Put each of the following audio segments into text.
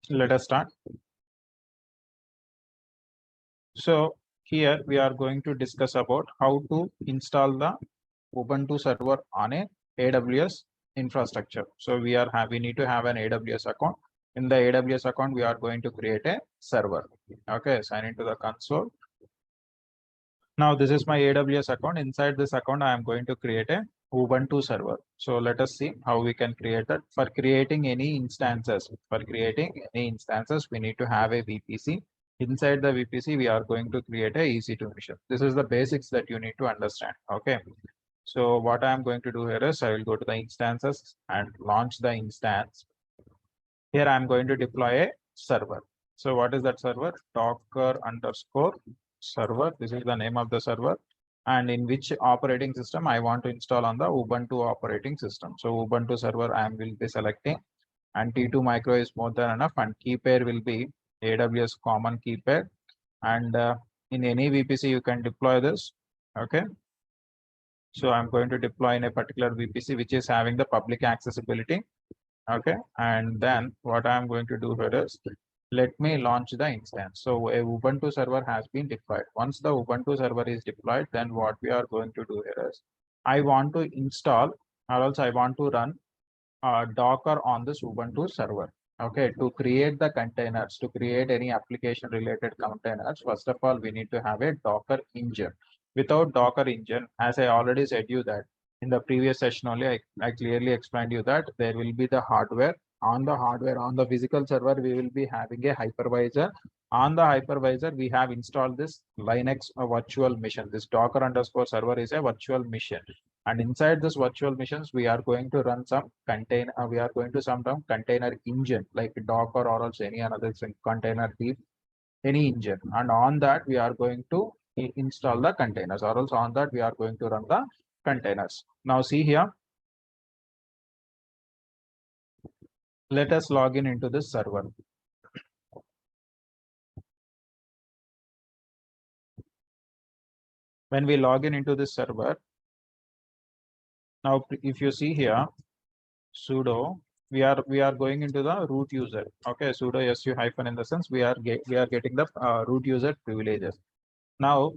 Let us start. So here we are going to discuss about how to install the Ubuntu server on a AWS infrastructure. So we need to have an AWS account. In the AWS account, we are going to create a server. Okay, sign into the console. Now this is my AWS account. Inside this account, I am going to create a Ubuntu server. So let us see how we can create that. For creating any instances, we need to have a VPC. Inside the VPC, we are going to create a EC2 mission. This is the basics that you need to understand. Okay. So what I am going to do here is I will go to the instances and launch the instance. Here I am going to deploy a server. So what is that server? Docker_server. This is the name of the server. And in which operating system I want to install on the Ubuntu operating system. So Ubuntu server I will be selecting, and T2 micro is more than enough, and key pair will be AWS common key pair. And in any VPC you can deploy this. Okay. So I'm going to deploy in a particular VPC which is having the public accessibility. Okay, and then what I'm going to do here is let me launch the instance. So a Ubuntu server has been deployed. Once the Ubuntu server is deployed, then what we are going to do here is I want to install, or else I want to run Docker on this Ubuntu server. Okay, to create the containers, to create any application related containers, first of all, we need to have a Docker engine. Without Docker engine, as I already said you that in the previous session only, I clearly explained you that there will be the hardware. On the physical server, we will be having a hypervisor. On the hypervisor, we have installed this Linux virtual machine. This Docker_server is a virtual machine. And inside this virtual machines, we are going to run some container. We are going to some container engine like Docker or else any another container deep, any engine. And on that, we are going to install the containers, or else on that we are going to run the containers. Now see here. Let us log in into this server. When we log in into this server, now if you see here, sudo, we are going into the root user. Okay, sudo su hyphen, in the sense we are getting the root user privileges. Now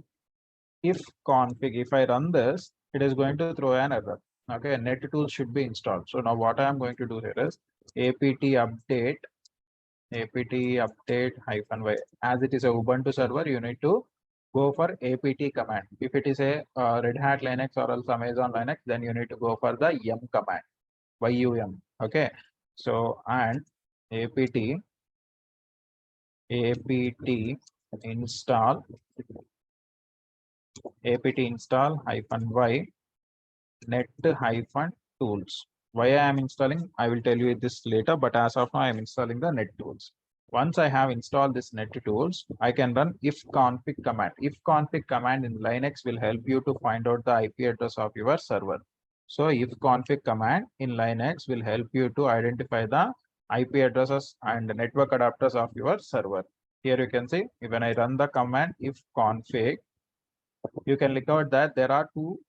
if config, if I run this, it is going to throw an error. Okay, NetTools should be installed. So now what I am going to do here is apt update -y. As it is a Ubuntu server, you need to go for apt command. If it is a Red Hat Linux or else Amazon Linux, then you need to go for the yum command, yum. Okay, so and apt install -y net-tools. Why I am installing, I will tell you this later, but as of now I am installing the NetTools. Once I have installed this NetTools, I can run ifconfig command. Ifconfig command in Linux will help you to find out the IP address of your server. So ifconfig command in Linux will help you to identify the IP addresses and the network adapters of your server. Here you can see when I run the command ifconfig, you can look out that there are two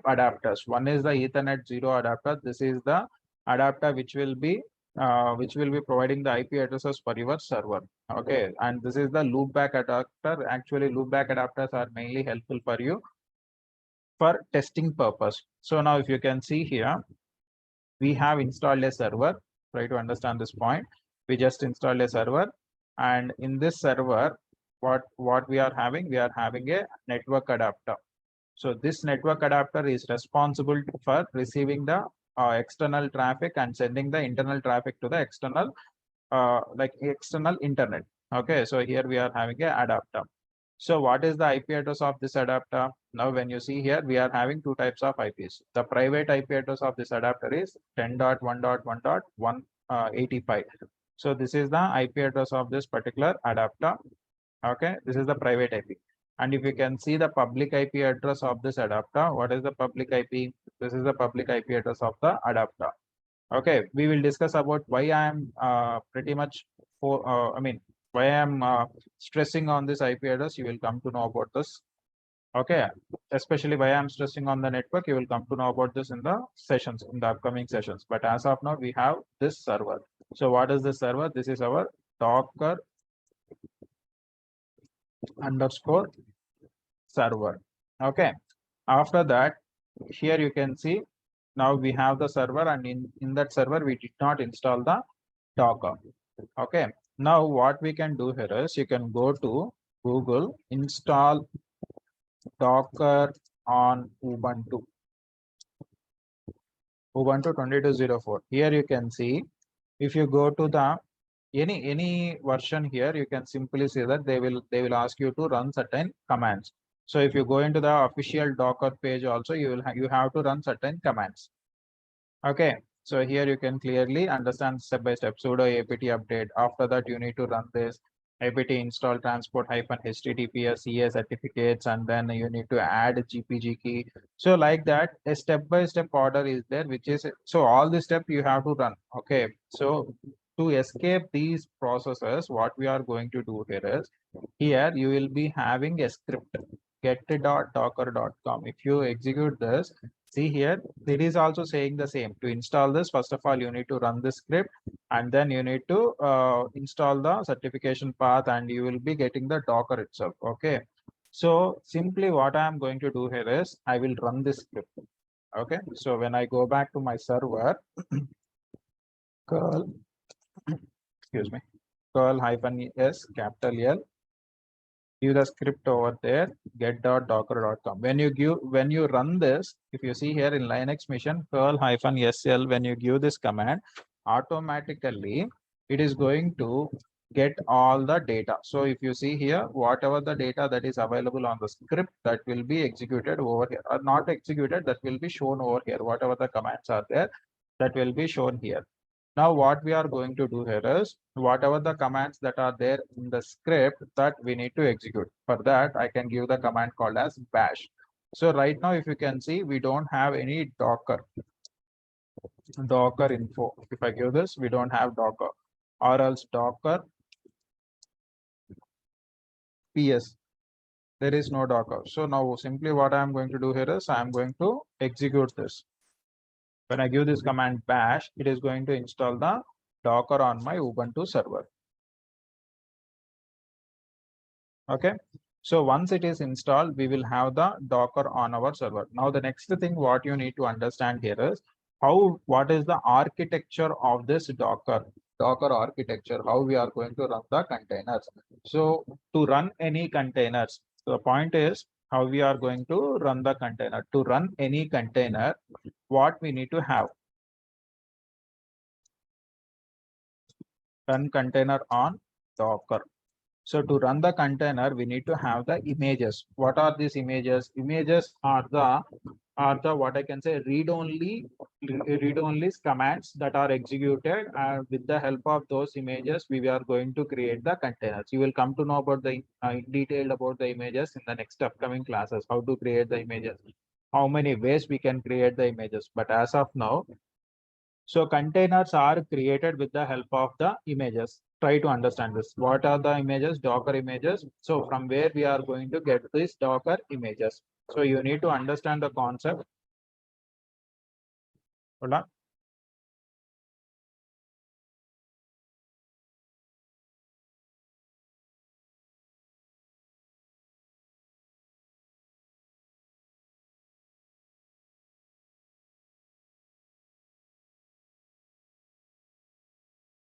adapters. One is the Ethernet 0 adapter. This is the adapter which will be providing the IP addresses for your server. Okay, and this is the loopback adapter. Actually, loopback adapters are mainly helpful for you for testing purpose. So now if you can see here, we have installed a server. Try to understand this point. We just installed a server, and in this server, what we are having a network adapter. So this network adapter is responsible for receiving the external traffic and sending the internal traffic to the external external internet. Okay, so here we are having a adapter. So what is the IP address of this adapter? Now when you see here, we are having two types of IPs. The private IP address of this adapter is 10.1.1.185. So this is the IP address of this particular adapter. Okay, this is the private IP. And if you can see the public IP address of this adapter, what is the public IP? This is the public IP address of the adapter. Okay, we will discuss about why I am pretty much why I am stressing on this IP address. You will come to know about this. Okay, especially why I am stressing on the network, you will come to know about this in the sessions, in the upcoming sessions. But as of now, we have this server. So what is this server? This is our docker underscore server. Okay. After that, here you can see now we have the server, and in that server we did not install the Docker. Okay. Now what we can do here is you can go to Google, install Docker on Ubuntu 22.04. Here you can see if you go to the any version here, you can simply say that they will ask you to run certain commands. So if you go into the official Docker page also, you have to run certain commands. Okay, so here you can clearly understand step by step sudo apt update. After that, you need to run this apt install transport -https CA certificates, and then you need to add GPG key. So like that, a step by step order is there, which is so all the steps you have to run. Okay, so to escape these processes, what we are going to do here is here you will be having a script get.docker.com. If you execute this, see here, it is also saying the same. To install this, first of all, you need to run the script, and then you need to install the certification path, and you will be getting the Docker itself. Okay. So simply what I am going to do here is I will run this script. Okay. So when I go back to my server, curl, excuse me, curl -s capital L, give the script over there, get.docker.com. When you run this, if you see here in Linux mission curl -sl, when you give this command, automatically it is going to get all the data. So if you see here, whatever the data that is available on the script, that will be executed over here, or not executed, that will be shown over here. Whatever the commands are there, that will be shown here. Now what we are going to do here is whatever the commands that are there in the script that we need to execute. For that, I can give the command called as bash. So right now, if you can see, we don't have any Docker info. If I give this, we don't have Docker, or else Docker PS. There is no Docker. So now simply what I'm going to do here is I'm going to execute this. When I give this command bash, it is going to install the Docker on my Ubuntu server. Okay. So once it is installed, we will have the Docker on our server. Now the next thing what you need to understand here is what is the architecture of this Docker architecture, how we are going to run the containers. So to run any containers, the point is how we are going to run the container. To run any container, what we need to have? Run container on Docker. So to run the container, we need to have the images. What are these images? Images are the what I can say read-only commands that are executed, and with the help of those images, we are going to create the containers. You will come to know about the detailed about the images in the next upcoming classes. How to create the images, how many ways we can create the images. But as of now, so containers are created with the help of the images. Try to understand this. What are the images? Docker images. So from where we are going to get these Docker images? So you need to understand the concept. Hold on.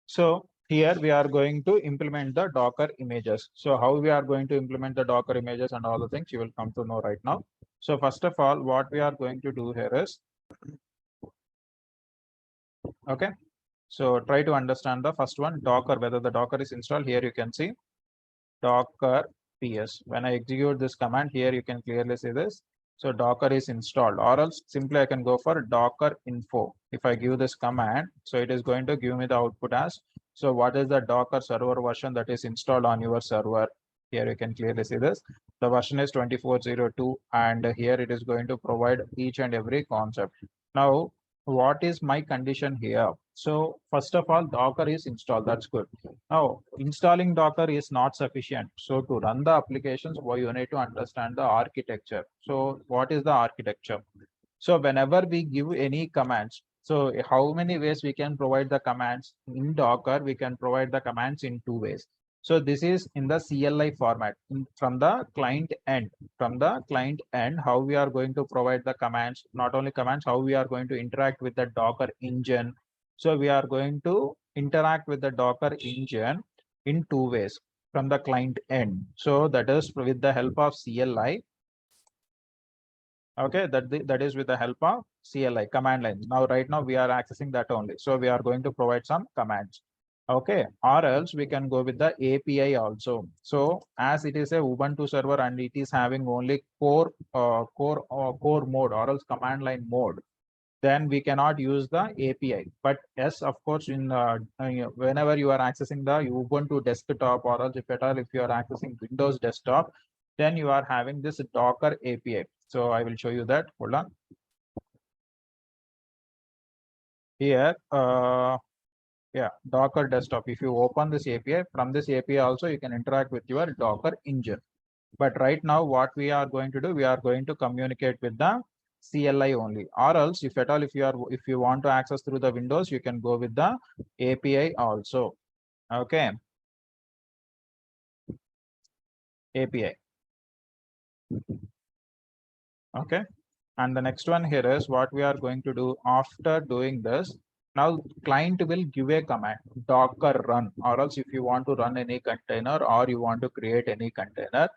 So here we are going to implement the Docker images. So how we are going to implement the Docker images and all the things you will come to know right now. So first of all, what we are going to do here is, okay. So try to understand the first one, Docker, whether the Docker is installed. Here you can see Docker PS. When I execute this command here, you can clearly see this. So Docker is installed, or else simply I can go for Docker info. If I give this command, so it is going to give me the output as, so what is the Docker server version that is installed on your server? Here you can clearly see this. The version is 24.02, and here it is going to provide each and every concept. Now, what is my condition here? So first of all, Docker is installed. That's good. Now, installing Docker is not sufficient. So to run the applications, you need to understand the architecture. So what is the architecture? So whenever we give any commands, So how many ways we can provide the commands in Docker? We can provide the commands in 2 ways. So this is in the CLI format from the client end. From the client end, how we are going to provide the commands, not only commands, how we are going to interact with the Docker engine. So we are going to interact with the Docker engine in 2 ways from the client end. So that is with the help of CLI. Okay, that is with the help of CLI command line. Now, right now we are accessing that only. So we are going to provide some commands. Okay, or else we can go with the API also. So as it is a Ubuntu server and it is having only core mode or else command line mode, then we cannot use the API. But yes, of course, in whenever you are accessing the Ubuntu desktop or else if at all if you are accessing Windows desktop, then you are having this Docker API. So I will show you that. Hold on. Here, yeah, Docker desktop. If you open this API, from this API also you can interact with your Docker engine. But right now, what we are going to do, we are going to communicate with the CLI only. Or else, if at all, if you want to access through the Windows, you can go with the API also. Okay. API. Okay. And the next one here is what we are going to do after doing this. Now, client will give a command, Docker run, or else if you want to run any container or you want to create any container,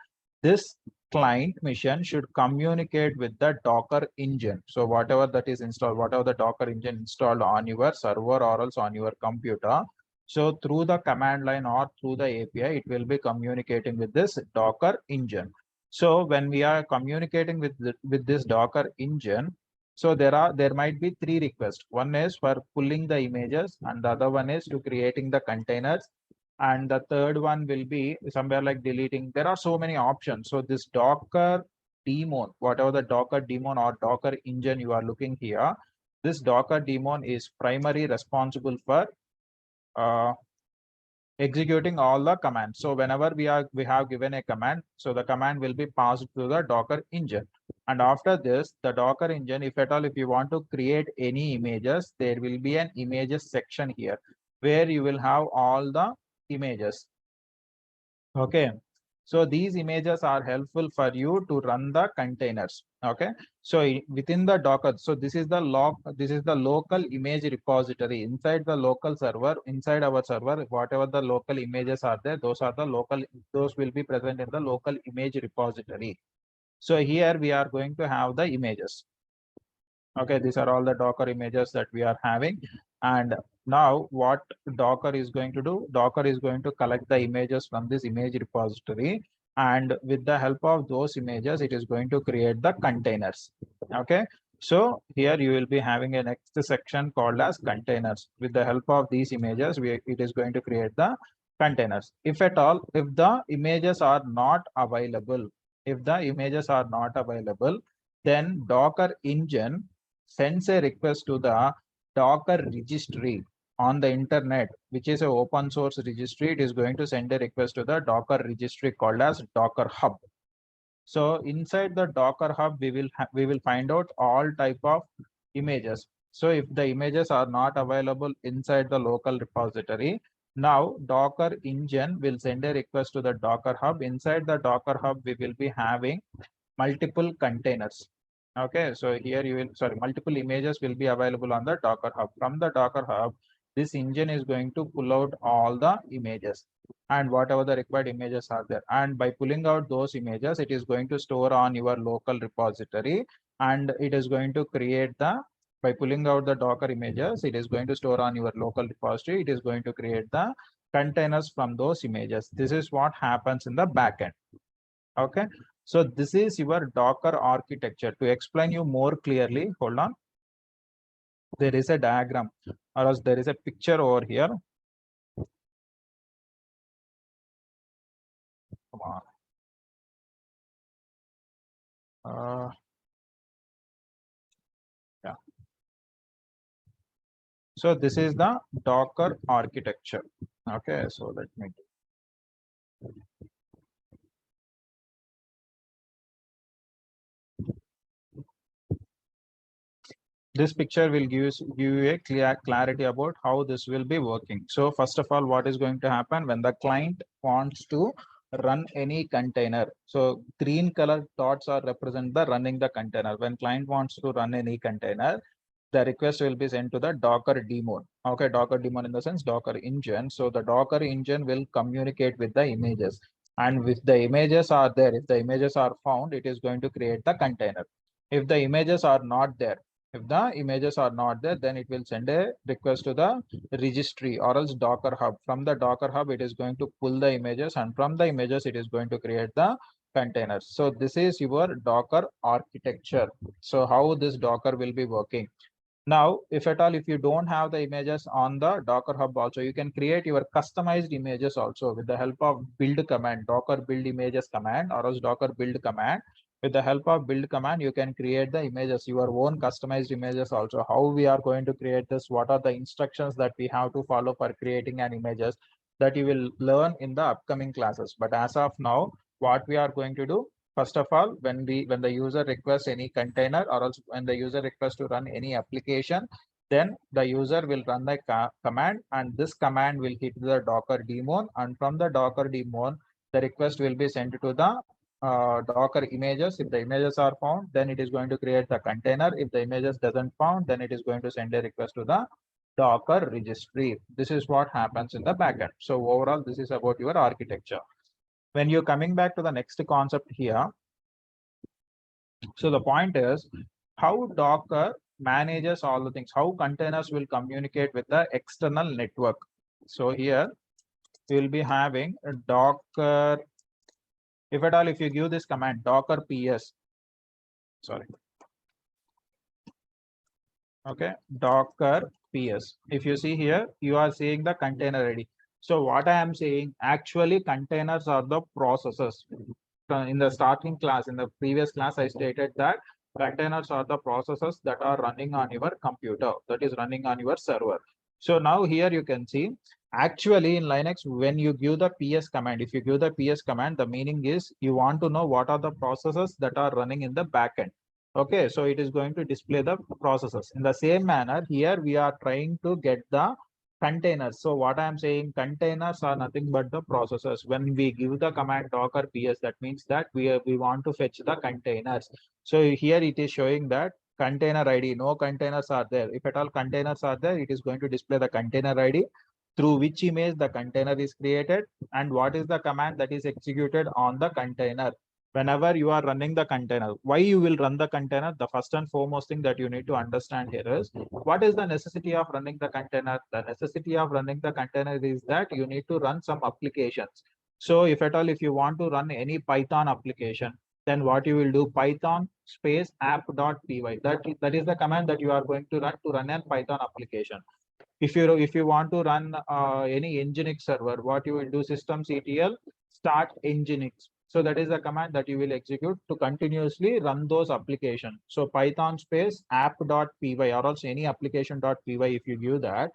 this client mission should communicate with the Docker engine. So whatever that is installed, whatever the Docker engine installed on your server or else on your computer. So through the command line or through the API, it will be communicating with this Docker engine. So when we are communicating with this Docker engine, so there might be 3 requests. One is for pulling the images, and the other one is to creating the containers, and the third one will be somewhere like deleting. There are so many options. So this Docker daemon, whatever the Docker daemon or Docker engine you are looking here, this Docker daemon is primarily responsible for executing all the commands. So whenever we have given a command, so the command will be passed to the Docker engine. And after this, the Docker engine, if at all, if you want to create any images, there will be an images section here where you will have all the images. Okay. So these images are helpful for you to run the containers. Okay. So within the Docker, so this is the local image repository inside the local server, inside our server, whatever the local images are there, those will be present in the local image repository. So here we are going to have the images. Okay, these are all the Docker images that we are having. And now what Docker is going to do, Docker is going to collect the images from this image repository. And with the help of those images, it is going to create the containers. Okay, so here you will be having a next section called as containers. With the help of these images, it is going to create the containers. If at all, if the images are not available, then Docker engine sends a request to the Docker registry on the internet, which is an open source registry. It is going to send a request to the Docker registry called as Docker Hub. So inside the Docker Hub, we will find out all type of images. So if the images are not available inside the local repository, now Docker engine will send a request to the Docker Hub. Inside the Docker Hub, we will be having multiple containers. Okay, so here multiple images will be available on the Docker Hub. From the Docker Hub, this engine is going to pull out all the images and whatever the required images are there. And by pulling out those images, it is going to store on your local repository, and it is going to create by pulling out the Docker images, it is going to store on your local repository. It is going to create the containers from those images. This is what happens in the backend. Okay, so this is your Docker architecture. To explain you more clearly, hold on. There is a diagram, or else there is a picture over here. Come on. Yeah. So this is the Docker architecture. Okay, so let me. this picture will give you a clear clarity about how this will be working. So first of all, what is going to happen when the client wants to run any container? So green color dots are represent the running the container. When client wants to run any container, the request will be sent to the Docker daemon. Okay, Docker daemon in the sense Docker engine. So the Docker engine will communicate with the images. And if the images are there, if the images are found, it is going to create the container. If the images are not there, then it will send a request to the registry or else Docker hub. From the Docker hub, it is going to pull the images, and from the images, it is going to create the containers. So this is your Docker architecture. So how this Docker will be working. Now, if at all, if you don't have the images on the Docker Hub also, you can create your customized images also with the help of build command, Docker build images command or else Docker build command. With the help of build command, you can create the images, your own customized images also. How we are going to create this, what are the instructions that we have to follow for creating an images, that you will learn in the upcoming classes. But as of now, what we are going to do, first of all, when the user requests any container or else when the user requests to run any application, then the user will run the command, and this command will hit the Docker daemon, and from the Docker daemon, the request will be sent to the Docker images. If the images are found, then it is going to create the container. If the images doesn't found, then it is going to send a request to the Docker registry. This is what happens in the backend. So overall, this is about your architecture. When you're coming back to the next concept here, so the point is how Docker manages all the things, how containers will communicate with the external network. So here we'll be having a Docker. If at all, if you give this command Docker PS, sorry. Okay, Docker PS. If you see here, you are seeing the container ready. So what I am saying, actually containers are the processes. In the starting class, in the previous class, I stated that containers are the processes that are running on your computer, that is running on your server. So now here you can see, actually in Linux, when you give the PS command, if you give the PS command, the meaning is you want to know what are the processes that are running in the backend. Okay, so it is going to display the processes. In the same manner, here we are trying to get the containers. So what I am saying, containers are nothing but the processes. When we give the command Docker PS, that means that we want to fetch the containers. So here it is showing that container ID, no containers are there. If at all containers are there, it is going to display the container ID, through which image the container is created, and what is the command that is executed on the container. Whenever you are running the container, why you will run the container, the first and foremost thing that you need to understand here is, what is the necessity of running the container? The necessity of running the container is that you need to run some applications. So if at all, if you want to run any Python application, then what you will do, Python space app.py. That is the command that you are going to run a Python application. If you want to run any Nginx server, what you will do, systemctl start Nginx. So that is the command that you will execute to continuously run those applications. So Python space app.py or else any application.py, if you give that,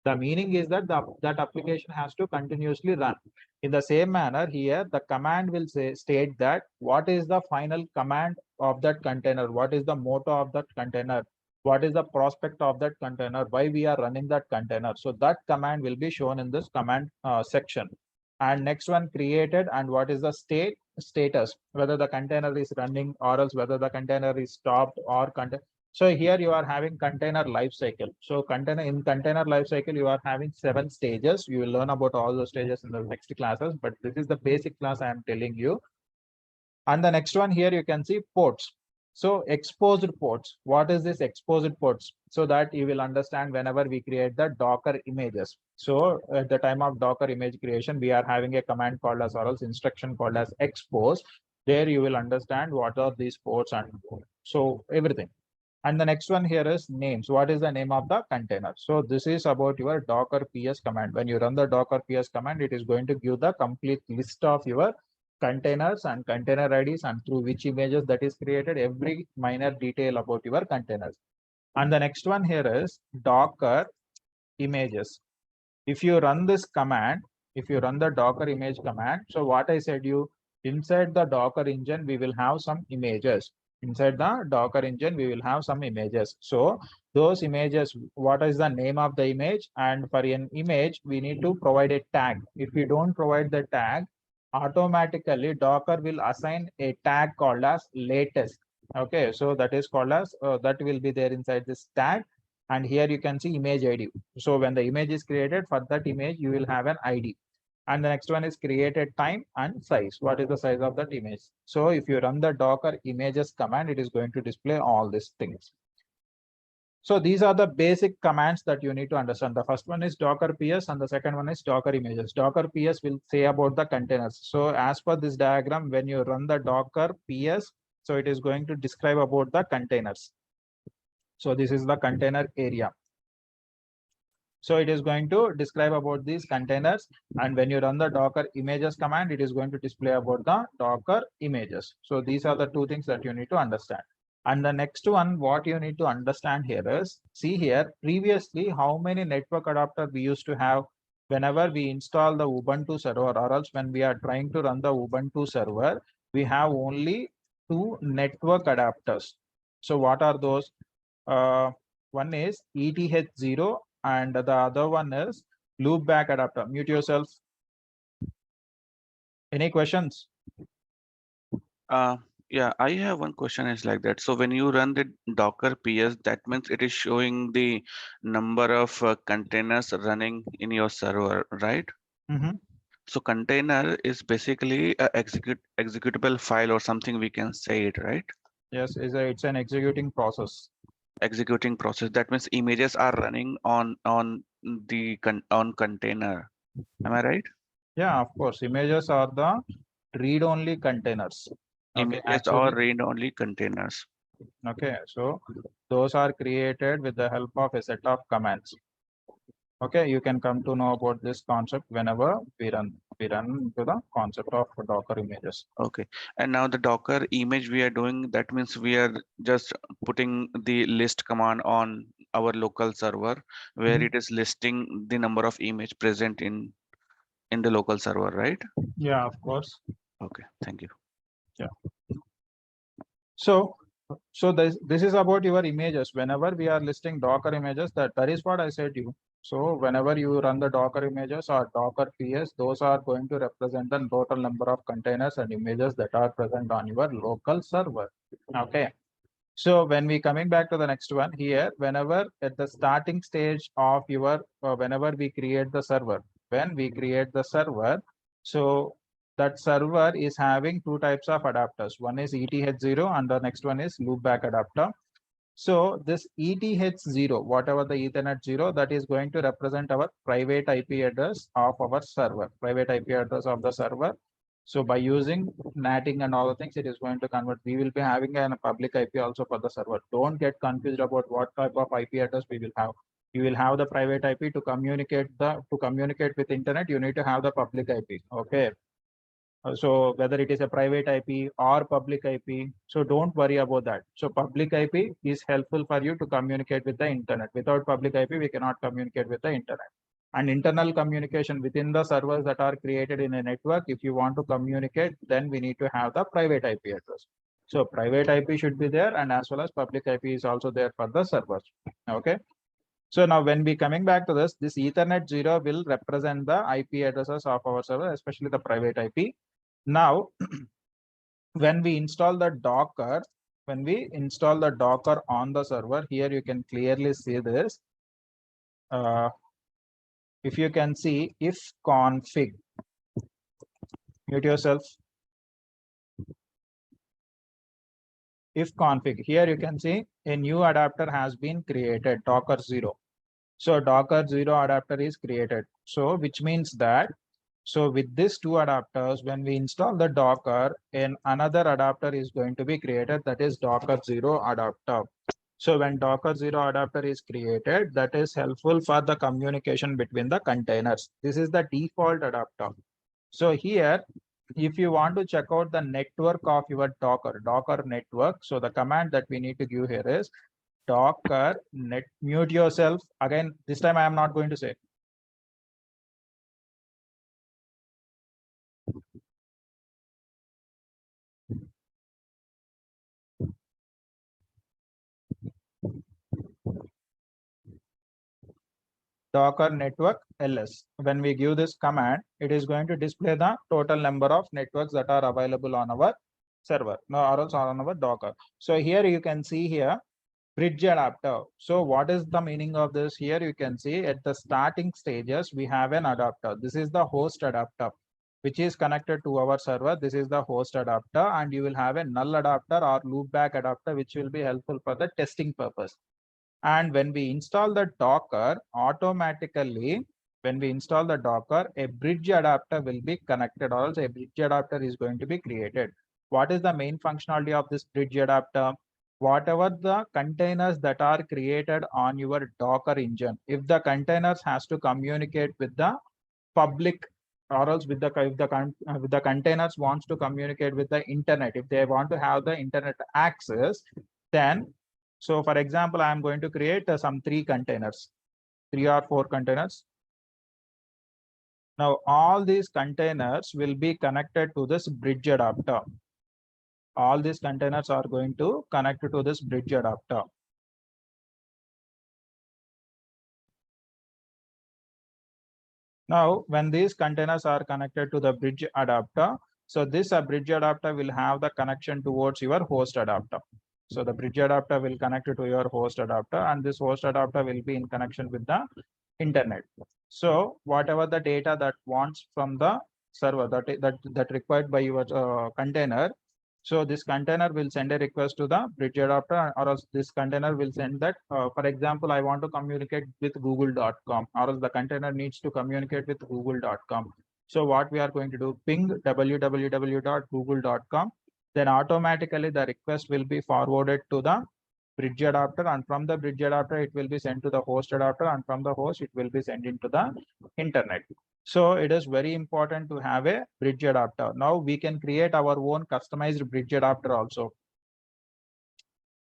the meaning is that that application has to continuously run. In the same manner here, the command will state that what is the final command of that container, what is the motto of that container, what is the prospect of that container, why we are running that container. So that command will be shown in this command section. And next one, created, and what is the status, whether the container is running or else whether the container is stopped or container. So here you are having container lifecycle. So container lifecycle, you are having 7 stages. You will learn about all the stages in the next classes, but this is the basic class I am telling you. And the next one here, you can see ports. So exposed ports. What is this exposed ports? So that you will understand whenever we create the Docker images. So at the time of Docker image creation, we are having a command called as, or else instruction called as expose. There you will understand what are these ports and so everything. And the next one here is names. What is the name of the container? So this is about your Docker PS command. When you run the Docker PS command, it is going to give the complete list of your containers and container IDs and through which images that is created, every minor detail about your containers. And the next one here is Docker images. If you run this command, if you run the Docker image command, so what I said you, inside the Docker engine, we will have some images. Inside the Docker engine, we will have some images. So those images, what is the name of the image? And for an image, we need to provide a tag. If we don't provide the tag, automatically Docker will assign a tag called as latest. Okay, so that is called as that will be there inside this tag. And here you can see image ID. So when the image is created, for that image, you will have an ID. And the next one is created time and size. What is the size of that image? So if you run the Docker images command, it is going to display all these things. So these are the basic commands that you need to understand. The first one is Docker PS and the second one is Docker images. Docker PS will say about the containers. So as per this diagram, when you run the Docker PS, so it is going to describe about the containers. So this is the container area. So it is going to describe about these containers. And when you run the Docker images command, it is going to display about the Docker images. So these are the two things that you need to understand. And the next one, what you need to understand here is, see here, previously, how many network adapter we used to have whenever we install the Ubuntu server, or else when we are trying to run the Ubuntu server, we have only 2 network adapters. So what are those? One is ETH0 and the other one is loopback adapter. Mute yourself. Any questions? Yeah, I have one question is like that. So when you run the Docker PS, that means it is showing the number of containers running in your server, right? So container is basically a executable file or something we can say it, right? Yes, it's an executing process. Executing process. That means images are running on the container. Am I right? Yeah, of course. Images are the read-only containers. Okay, Images or actually, read-only containers. okay, so those are created with the help of a set of commands. Okay, you can come to know about this concept whenever we run into the concept of Docker images. Okay, and now the Docker image we are doing, that means we are just putting the list command on our local server where it is listing the number of image present in the local server, right? Yeah, of course. Okay, thank you. Yeah. So this is about your images. Whenever we are listing Docker images, that is what I said to you. So whenever you run the Docker images or Docker PS, those are going to represent the total number of containers and images that are present on your local server. Okay. So when we coming back to the next one here, whenever at the starting stage of your, whenever we create the server, when we create the server, so that server is having 2 types of adapters. One is ETH0 and the next one is loopback adapter. So this ETH0, whatever the Ethernet 0, that is going to represent our private IP address of our server, private IP address of the server. So by using NATing and all the things, it is going to convert. We will be having a public IP also for the server. Don't get confused about what type of IP address we will have. You will have the private IP to communicate with internet. You need to have the public IP. Okay. So whether it is a private IP or public IP, so don't worry about that. So public IP is helpful for you to communicate with the internet. Without public IP, we cannot communicate with the internet. And internal communication within the servers that are created in a network, if you want to communicate, then we need to have the private IP address. So private IP should be there, and as well as public IP is also there for the servers. Okay. So now when we coming back to this Ethernet 0 will represent the IP addresses of our server, especially the private IP. Now, when we install the Docker, on the server, here you can clearly see this. If you can see, if config, mute yourself. If config, here you can see a new adapter has been created, Docker 0. So Docker 0 adapter is created. So which means that, so with these 2 adapters, when we install the Docker, another adapter is going to be created, that is Docker 0 adapter. So when Docker 0 adapter is created, that is helpful for the communication between the containers. This is the default adapter. So here, if you want to check out the network of your Docker network, so the command that we need to give here is Docker net, mute yourself. Again, this time I am not going to say. Docker network ls. When we give this command, it is going to display the total number of networks that are available on our server, or else on our Docker. So here you can see here bridge adapter. So what is the meaning of this? Here you can see at the starting stages, we have an adapter. This is the host adapter, which is connected to our server. This is the host adapter, and you will have a null adapter or loopback adapter, which will be helpful for the testing purpose. And when we install the Docker, automatically, when we install the Docker, a bridge adapter will be connected, or else a bridge adapter is going to be created. What is the main functionality of this bridge adapter? Whatever the containers that are created on your Docker engine, if the containers has to communicate with the public, or else with the containers wants to communicate with the internet, if they want to have the internet access, then, so for example, I am going to create some 3 containers, 3 or 4 containers. Now all these containers will be connected to this bridge adapter. All these containers are going to connect to this bridge adapter. Now, when these containers are connected to the bridge adapter, so this bridge adapter will have the connection towards your host adapter. So the bridge adapter will connect to your host adapter, and this host adapter will be in connection with the internet. So whatever the data that wants from the server that required by your container, so this container will send a request to the bridge adapter, or else this container will send that, for example, I want to communicate with google.com, or else the container needs to communicate with google.com. So what we are going to do, ping www.google.com, then automatically the request will be forwarded to the bridge adapter, and from the bridge adapter, it will be sent to the host adapter, and from the host, it will be sent into the internet. So it is very important to have a bridge adapter. Now we can create our own customized bridge adapter also.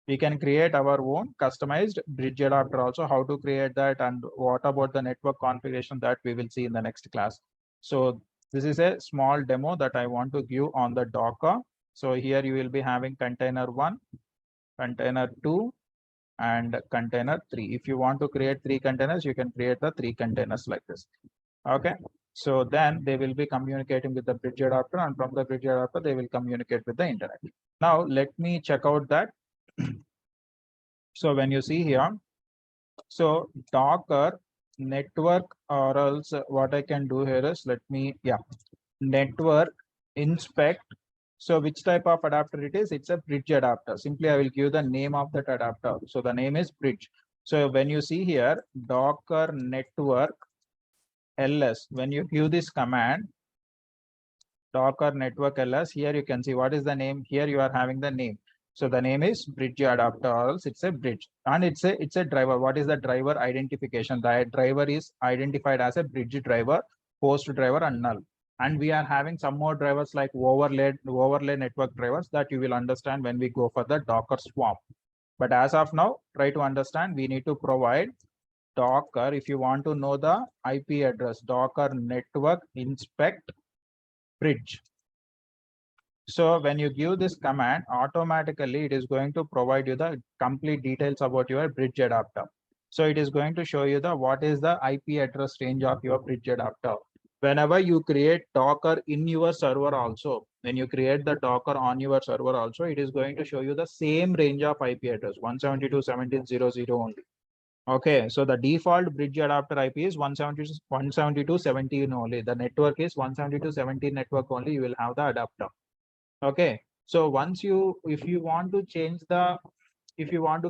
We can create our own customized bridge adapter also. How to create that, and what about the network configuration, that we will see in the next class. So this is a small demo that I want to give on the Docker. So here you will be having container 1, container 2, and container 3. If you want to create 3 containers, you can create the 3 containers like this. Okay, so then they will be communicating with the bridge adapter, and from the bridge adapter, they will communicate with the internet. Now let me check out that. So when you see here, so Docker network, or else what I can do here is, let me, network inspect. So which type of adapter it is? It's a bridge adapter. Simply I will give the name of that adapter. So the name is bridge. So when you see here, Docker network ls, when you give this command, Docker network ls, here you can see what is the name. Here you are having the name. So the name is bridge adapter, or else it's a bridge, and it's a driver. What is the driver identification? The driver is identified as a bridge driver, host driver, and null. And we are having some more drivers like overlay network drivers that you will understand when we go for the Docker swarm. But as of now, try to understand, we need to provide Docker. If you want to know the IP address, Docker network inspect bridge. So when you give this command, automatically it is going to provide you the complete details about your bridge adapter. So it is going to show you the what is the IP address range of your bridge adapter. Whenever you create Docker in your server also, when you create the Docker on your server also, it is going to show you the same range of IP address, 172.17.0.0 only. Okay, so the default bridge adapter IP is 172.17 only. The network is 172.17 network only. You will have the adapter. Okay, so once if you want to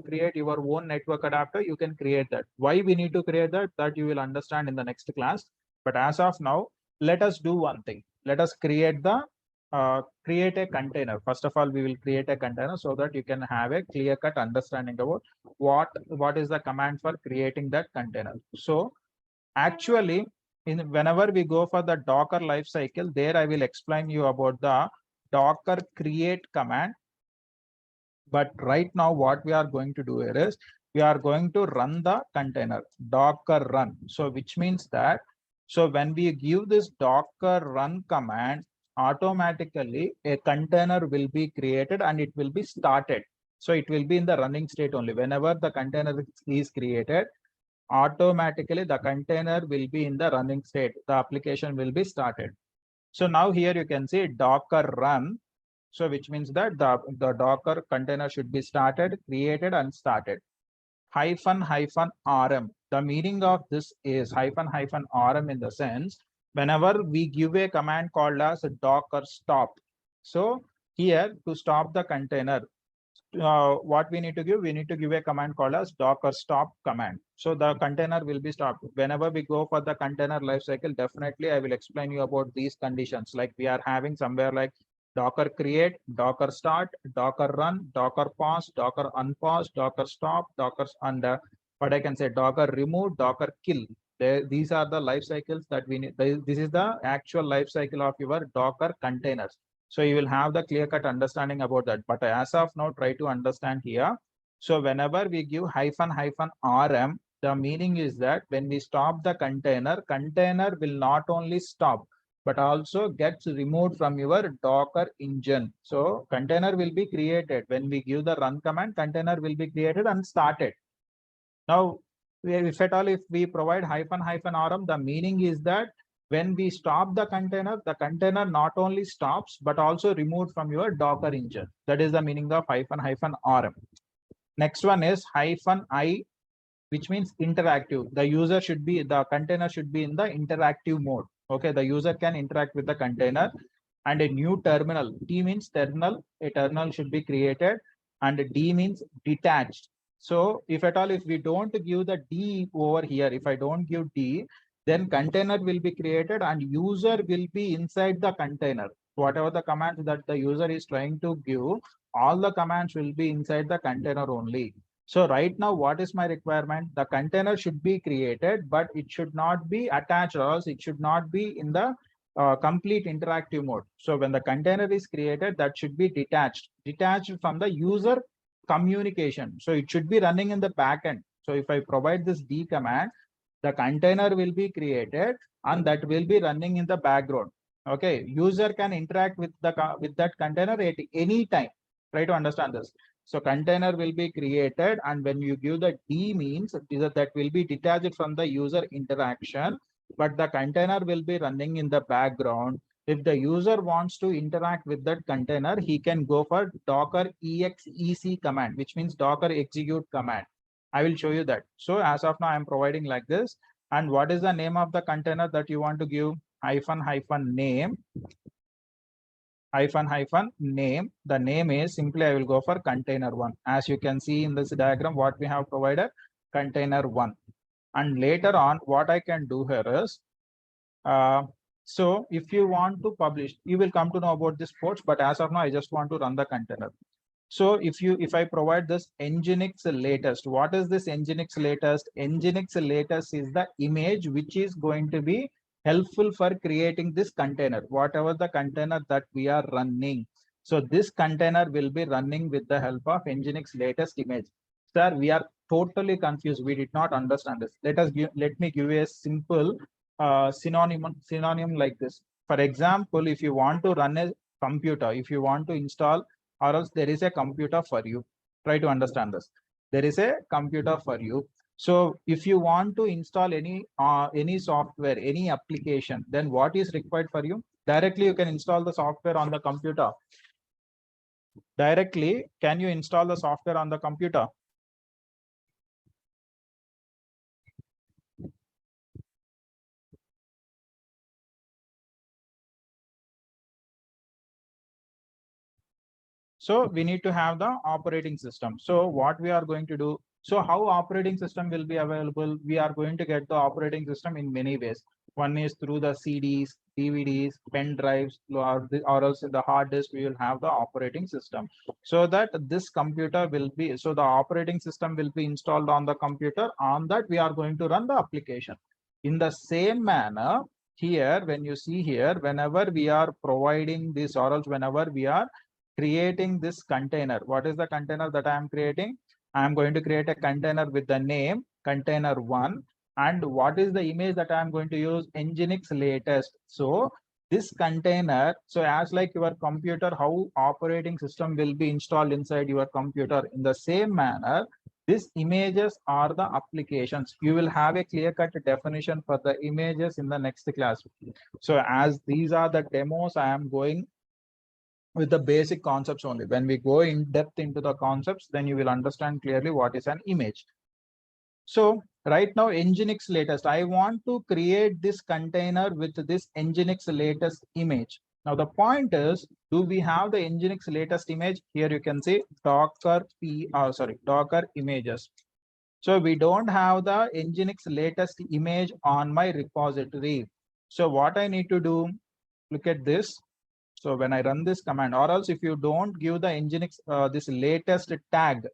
create your own network adapter, you can create that. Why we need to create that you will understand in the next class. But as of now, let us do one thing. Let us create a container. First of all, we will create a container so that you can have a clear-cut understanding about what is the command for creating that container. So actually, whenever we go for the Docker lifecycle, there I will explain you about the Docker create command. But right now, what we are going to do here is, we are going to run the container, Docker run. So which means that, so when we give this Docker run command, automatically a container will be created and it will be started. So it will be in the running state only. Whenever the container is created, automatically the container will be in the running state. The application will be started. So now here you can see Docker run. So which means that the Docker container should be started, created and started. -rm. The meaning of this is -rm in the sense, whenever we give a command called as Docker stop. So here to stop the container, what we need to give? We need to give a command called as Docker stop command. So the container will be stopped. Whenever we go for the container lifecycle, definitely I will explain you about these conditions. Like we are having somewhere like Docker create, Docker start, Docker run, Docker pause, Docker unpause, Docker stop, Docker under what I can say, Docker remove, Docker kill. These are the life cycles that we need. This is the actual life cycle of your Docker containers. So you will have the clear-cut understanding about that. But as of now, try to understand here. So whenever we give -rm, the meaning is that when we stop the container, container will not only stop, but also gets removed from your Docker engine. So container will be created. When we give the run command, container will be created and started. Now, if at all, if we provide -rm, the meaning is that when we stop the container not only stops, but also removed from your Docker engine. That is the meaning of -rm. Next one is -i, which means interactive. The container should be in the interactive mode. Okay, the user can interact with the container. And a new terminal. T means terminal. A terminal should be created. And D means detached. So if at all, if we don't give the D over here, if I don't give D, then container will be created and user will be inside the container. Whatever the commands that the user is trying to give, all the commands will be inside the container only. So right now, what is my requirement? The container should be created, but it should not be attached, or else it should not be in the complete interactive mode. So when the container is created, that should be detached from the user communication. So it should be running in the backend. So if I provide this D command, the container will be created and that will be running in the background. Okay, user can interact with that container at any time. Try to understand this. So container will be created, and when you give the D means that will be detached from the user interaction, but the container will be running in the background. If the user wants to interact with that container, he can go for Docker exec command, which means Docker execute command. I will show you that. So as of now, I'm providing like this. And what is the name of the container that you want to give? -name. -name. The name is simply, I will go for container1. As you can see in this diagram, what we have provided, container1. And later on, what I can do here is, so if you want to publish, you will come to know about this ports, but as of now, I just want to run the container. So if I provide this Nginx latest, what is this Nginx latest? Nginx latest is the image which is going to be helpful for creating this container, whatever the container that we are running. So this container will be running with the help of Nginx latest image. Sir, we are totally confused. We did not understand this. Let me give you a simple synonym like this. For example, if you want to run a computer, if you want to install, or else there is a computer for you. Try to understand this. There is a computer for you. So if you want to install any software, any application, then what is required for you? Directly you can install the software on the computer. Directly, can you install the software on the computer? So we need to have the operating system. So what we are going to do, so how operating system will be available? We are going to get the operating system in many ways. One is through the CDs, DVDs, pen drives, or else in the hard disk, we will have the operating system. So that this computer will be, so the operating system will be installed on the computer. On that, we are going to run the application. In the same manner, here, when you see here, whenever we are providing this, or else whenever we are creating this container, what is the container that I am creating? I am going to create a container with the name container1. And what is the image that I am going to use? Nginx latest. So this container, so as like your computer, how operating system will be installed inside your computer, in the same manner, These images are the applications. You will have a clear-cut definition for the images in the next class. So as these are the demos, I am going with the basic concepts only. When we go in depth into the concepts, then you will understand clearly what is an image. So right now, Nginx latest, I want to create this container with this Nginx latest image. Now the point is, do we have the Nginx latest image? Here you can see Docker Docker images. So we don't have the Nginx latest image on my repository. So what I need to do, look at this. So when I run this command, or else if you don't give the Nginx this latest tag,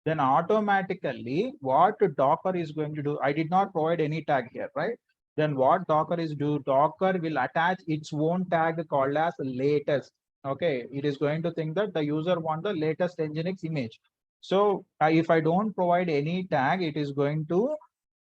then automatically what Docker is going to do, I did not provide any tag here, right? Then what Docker is do, Docker will attach its own tag called as latest. Okay, it is going to think that the user wants the latest Nginx image. So if I don't provide any tag, it is going to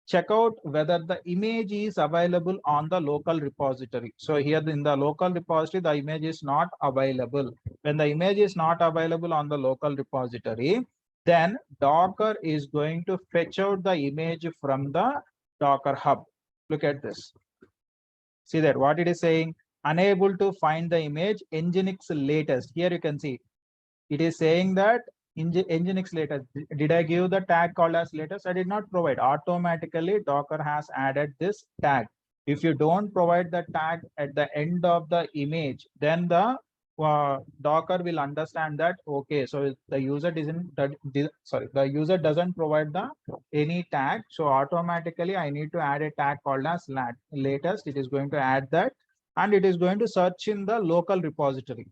check out whether the image is available on the local repository. So here in the local repository, the image is not available. When the image is not available on the local repository, then Docker is going to fetch out the image from the Docker hub. Look at this. See that what it is saying, unable to find the image Nginx latest. Here you can see it is saying that Nginx latest. Did I give the tag called as latest? I did not provide. Automatically Docker has added this tag. If you don't provide the tag at the end of the image, then the Docker will understand that, okay, so the user the user doesn't provide the any tag. So automatically I need to add a tag called as latest. It is going to add that, and it is going to search in the local repository.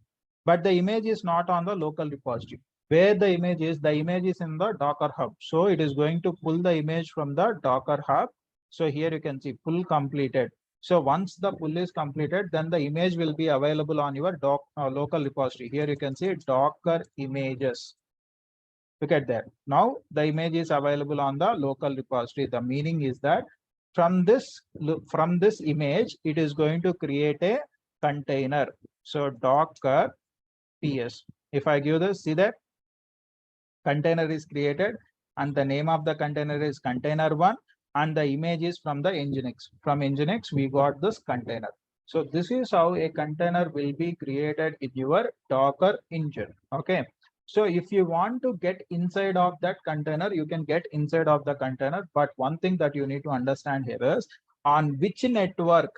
But the image is not on the local repository. Where the image is in the Docker hub. So it is going to pull the image from the Docker hub. So here you can see pull completed. So once the pull is completed, then the image will be available on your local repository. Here you can see Docker images. Look at that. Now the image is available on the local repository. The meaning is that from this image, it is going to create a container. So Docker PS. If I give this, see that container is created and the name of the container is container1 and the image is from the Nginx. From Nginx, we got this container. So this is how a container will be created in your Docker engine. Okay. So if you want to get inside of that container, you can get inside of the container. But one thing that you need to understand here is on which network.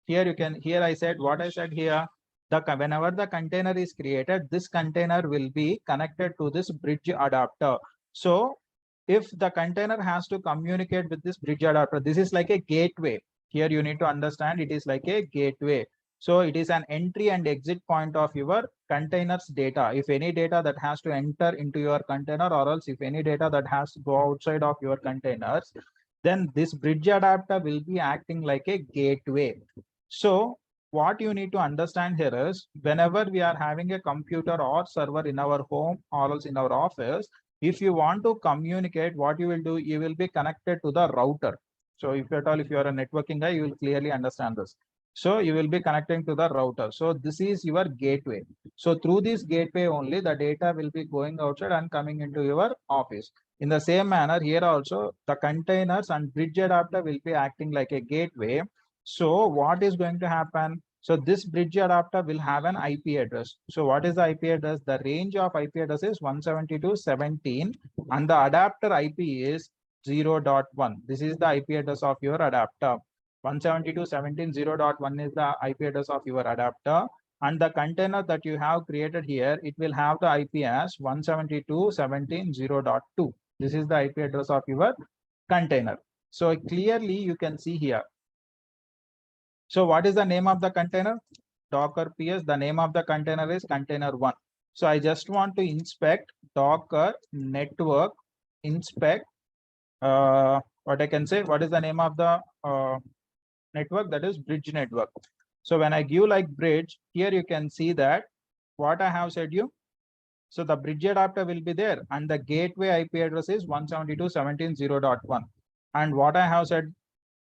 Here I said what I said here. Whenever the container is created, this container will be connected to this bridge adapter. So if the container has to communicate with this bridge adapter, this is like a gateway. Here you need to understand it is like a gateway. So it is an entry and exit point of your containers data. If any data that has to enter into your container, or else if any data that has to go outside of your containers, then this bridge adapter will be acting like a gateway. So what you need to understand here is whenever we are having a computer or server in our home or else in our office, if you want to communicate, what you will do, you will be connected to the router. So if at all, if you are a networking guy, you will clearly understand this. So you will be connecting to the router. So this is your gateway. So through this gateway only, the data will be going outside and coming into your office. In the same manner, here also the containers and bridge adapter will be acting like a gateway. So what is going to happen? So this bridge adapter will have an IP address. So what is the IP address? The range of IP address is 172.17 and the adapter IP is 0.1. This is the IP address of your adapter. 172.17.0.1 is the IP address of your adapter. And the container that you have created here, it will have the IP as 172.17.0.2. This is the IP address of your container. So clearly you can see here. So what is the name of the container? Docker PS. The name of the container is container1. So I just want to inspect Docker network inspect. What I can say, what is the name of the network? That is bridge network. So when I give like bridge, here you can see that what I have said you. So the bridge adapter will be there and the gateway IP address is 172.17.0.1. And what I have said,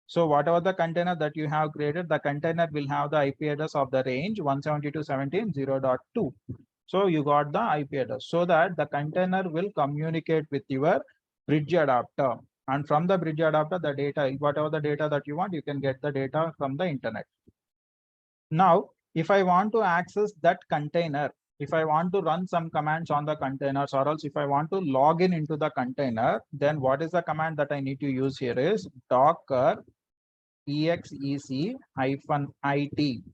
so whatever the container that you have created, the container will have the IP address of the range 172.17.0.2. So you got the IP address so that the container will communicate with your bridge adapter. And from the bridge adapter, the data, whatever the data that you want, you can get the data from the internet. Now, if I want to access that container, if I want to run some commands on the containers, or else if I want to log in into the container, then what is the command that I need to use here is docker exec-it,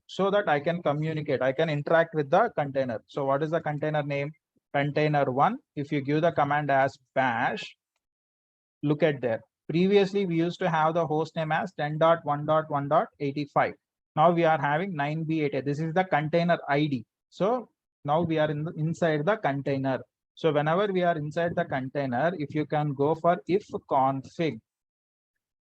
so that I can communicate, I can interact with the container. So what is the container name? Container1. If you give the command as bash, look at there. Previously, we used to have the host name as 10.1.1.85. Now we are having 9b88. This is the container ID. So now we are inside the container. So whenever we are inside the container, if you can go for if config.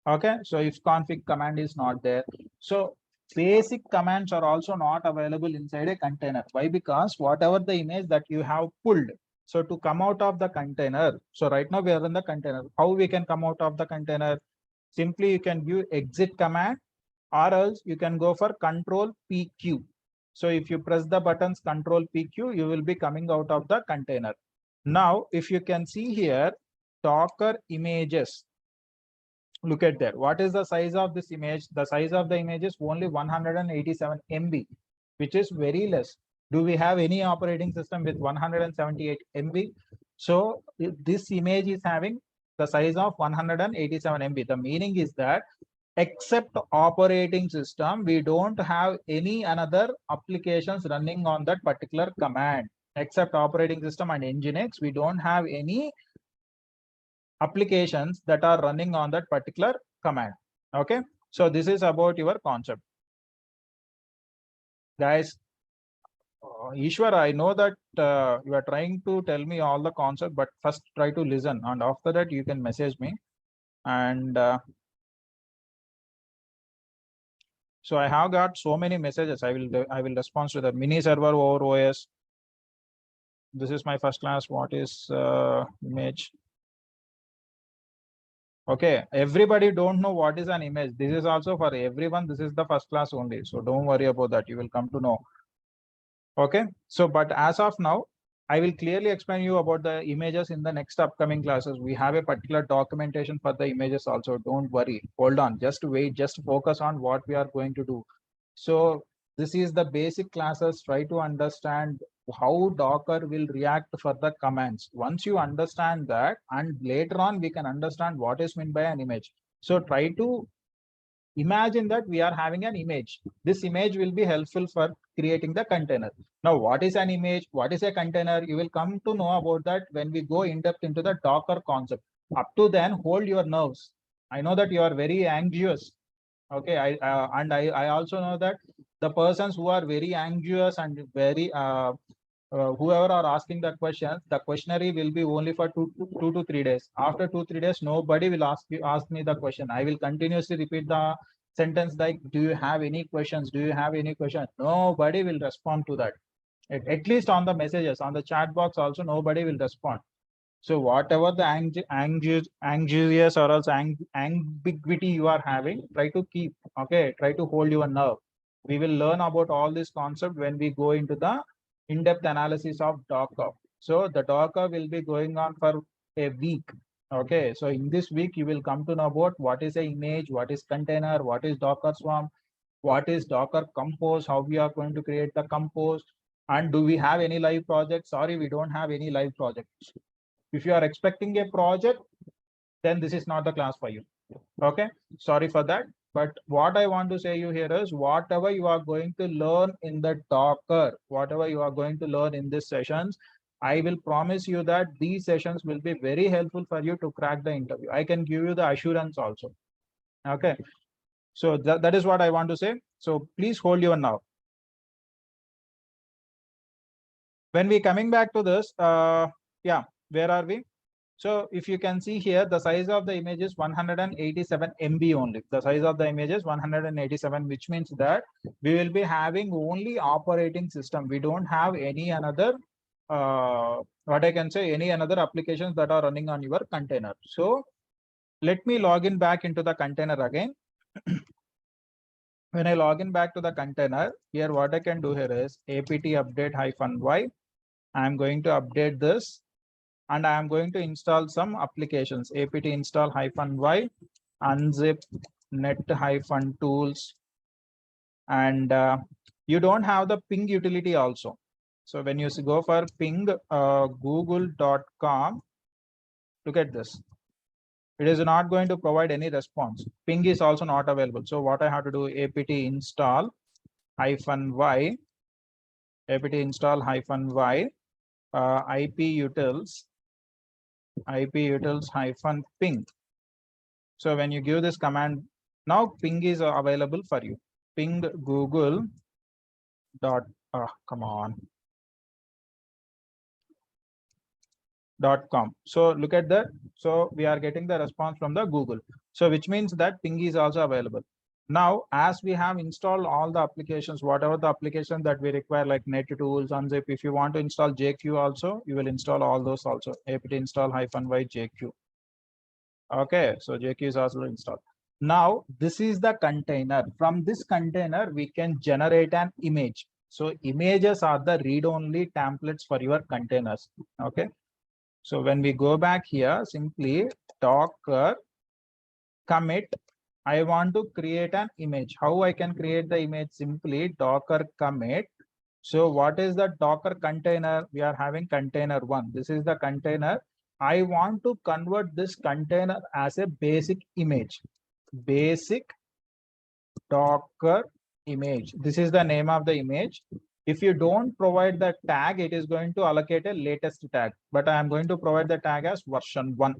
Okay, so if config command is not there. So basic commands are also not available inside a container. Why? Because whatever the image that you have pulled, so to come out of the container, so right now we are in the container. How we can come out of the container? Simply you can use exit command, or else you can go for control PQ. So if you press the buttons control PQ, you will be coming out of the container. Now, if you can see here, Docker images. Look at there. What is the size of this image? The size of the image is only 187 MB, which is very less. Do we have any operating system with 178 MB? So this image is having the size of 187 MB. The meaning is that except operating system, we don't have any another applications running on that particular command. Except operating system and Nginx, we don't have any applications that are running on that particular command. Okay, so this is about your concept, guys. Ishwar, I know that you are trying to tell me all the concept, but first try to listen, and after that you can message me. And so I have got so many messages. I will respond to the mini server over OS. This is my first class. What is image? Okay, everybody don't know what is an image. This is also for everyone. This is the first class only. So don't worry about that. You will come to know. Okay, so but as of now, I will clearly explain you about the images in the next upcoming classes. We have a particular documentation for the images also. Don't worry. Hold on. Just wait. Just focus on what we are going to do. So this is the basic classes. Try to understand how Docker will react for the commands. Once you understand that, and later on we can understand what is meant by an image. So try to imagine that we are having an image. This image will be helpful for creating the container. Now, what is an image? What is a container? You will come to know about that when we go in depth into the Docker concept. Up to then, hold your nerves. I know that you are very anxious. Okay, I also know that the persons who are very anxious and very whoever are asking the questions, the questionnaire will be only for 2 to 3 days. After 2-3 days, nobody will ask me the question. I will continuously repeat the sentence like, do you have any questions? Do you have any questions? Nobody will respond to that. At least on the messages, on the chat box also, nobody will respond. So whatever the anxious or else ambiguity you are having, try to keep, okay, try to hold your nerve. We will learn about all this concept when we go into the in-depth analysis of Docker. So the Docker will be going on for a week. Okay, so in this week, you will come to know about what is an image, what is container, what is Docker Swarm, what is Docker Compose, how we are going to create the Compose, and do we have any live projects? Sorry, we don't have any live projects. If you are expecting a project, then this is not the class for you. Okay, sorry for that. But what I want to say you here is whatever you are going to learn in the Docker, whatever you are going to learn in these sessions, I will promise you that these sessions will be very helpful for you to crack the interview. I can give you the assurance also. Okay, so that is what I want to say. So please hold your nerve. When we coming back to this, yeah, where are we? So if you can see here, the size of the image is 187 MB only. The size of the image is 187, which means that we will be having only operating system. We don't have any another, what I can say, any another applications that are running on your container. So let me log in back into the container again. When I log in back to the container, here what I can do here is apt update -y. I'm going to update this. and I am going to install some applications. apt install -y, unzip net -tools, and you don't have the ping utility also. So when you go for ping google.com, look at this. It is not going to provide any response. Ping is also not available. So what I have to do, apt install -y, apt install -y, iputils -ping. So when you give this command, now ping is available for you. Ping google dot come on .com. So look at that. So we are getting the response from the Google. So which means that ping is also available. Now, as we have installed all the applications, whatever the application that we require, like NetTools, Unzip, if you want to install JQ also, you will install all those also. apt install -y JQ. Okay, so JQ is also installed. Now, this is the container. From this container, we can generate an image. So images are the read-only templates for your containers. Okay. So when we go back here, simply Docker commit. I want to create an image. How I can create the image? Simply Docker commit. So what is the Docker container? We are having container 1. This is the container. I want to convert this container as a basic image. Basic Docker image. This is the name of the image. If you don't provide the tag, it is going to allocate a latest tag, but I am going to provide the tag as version 1.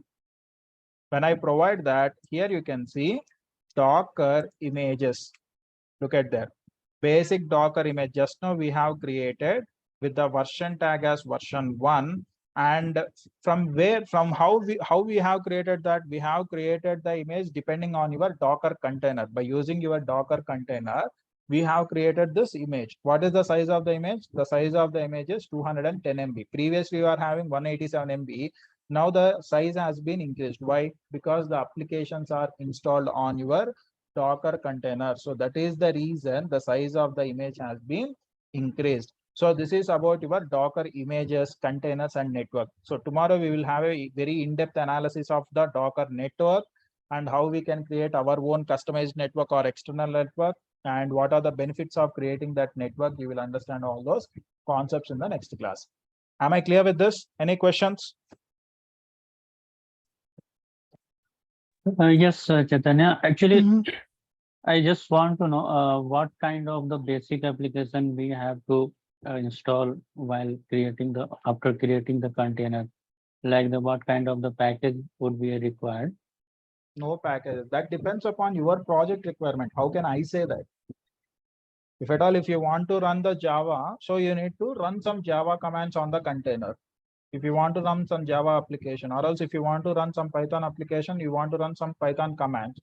When I provide that, here you can see Docker images. Look at that. Basic Docker image. Just now we have created with the version tag as version 1. And from how we have created that, we have created the image depending on your Docker container. By using your Docker container, we have created this image. What is the size of the image? The size of the image is 210 MB. Previously, we are having 187 MB. Now the size has been increased. Why? Because the applications are installed on your Docker container. So that is the reason the size of the image has been increased. So this is about your Docker images, containers, and network. So tomorrow we will have a very in-depth analysis of the Docker network and how we can create our own customized network or external network, and what are the benefits of creating that network. You will understand all those concepts in the next class. Am I clear with this? Any questions? Yes, Chaitanya. Actually, I just want to know what kind of the basic application we have to install while after creating the container. Like what kind of the package would be required? No packages. That depends upon your project requirement. How can I say that? If at all, if you want to run the Java, so you need to run some Java commands on the container. If you want to run some Java application, or else if you want to run some Python application, you want to run some Python commands.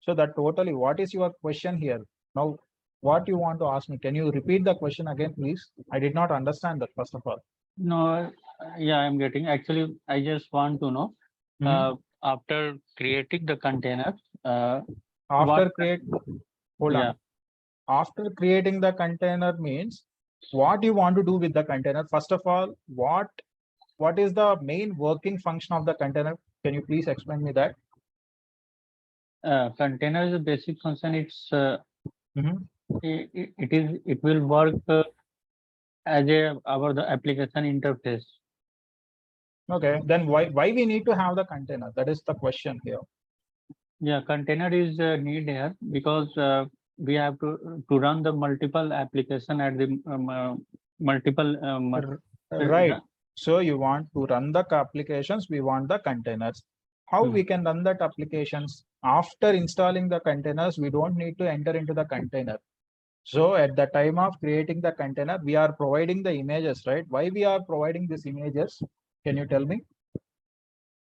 So that totally, what is your question here? Now, what you want to ask me? Can you repeat the question again, please? I did not understand that, first of all. No, yeah, I'm getting. Actually, I just want to know, after creating the container, after creating the container means what you want to do with the container. First of all, what is the main working function of the container? Can you please explain me that? Container is a basic function. It's it will work as the application interface. Okay, then why we need to have the container? That is the question here. Yeah, container is need here because we have to run the multiple application at the multiple right. So you want to run the applications, we want the containers. How we can run that applications? After installing the containers, we don't need to enter into the container. So at the time of creating the container, we are providing the images, right? Why we are providing these images? Can you tell me?